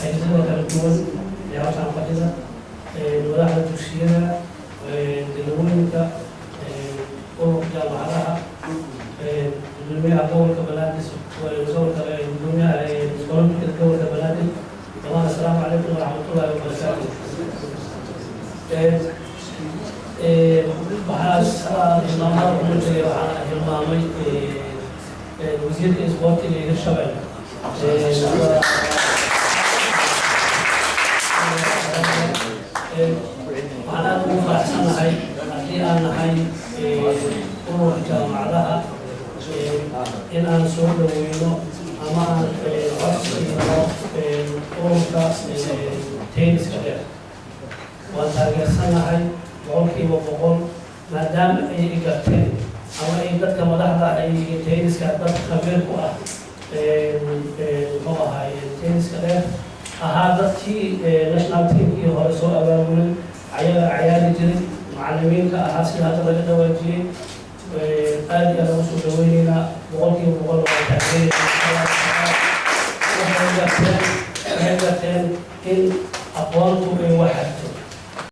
أجهزة كالدول لعرض عن قاعدة الولاعة الدوشية دلوينك قوم جامعها الدنيا قوم كبلادس وزور الدنيا قوم كدول كبلادس طبعا السلام عليكم ورحمة الله وبركاته. بحاس المامار كل المامي وزير الإسبوع اللي الشباب أنا أقول أحسن هاي أنا هاي أروح جامعة إن أنا سؤال وينو أما أروح تينس كده وأتاجسنا هاي boqolkiiba boqol maadaama ay garteen ama ay dadka madaxda ay tenniska dad khabiir ku ah muxuu ahaay tenniska dheer ahaa dadkii national teamkii hore soo abaabulay ayaga ciyaari jiray macallimiinka ahaa sida hadda laga dhawaajiyey aad iyo aad ugu soo dhaweyneynaa boqolkiiba boqol waa taageerayna waxay garteen in aqoontu ay wax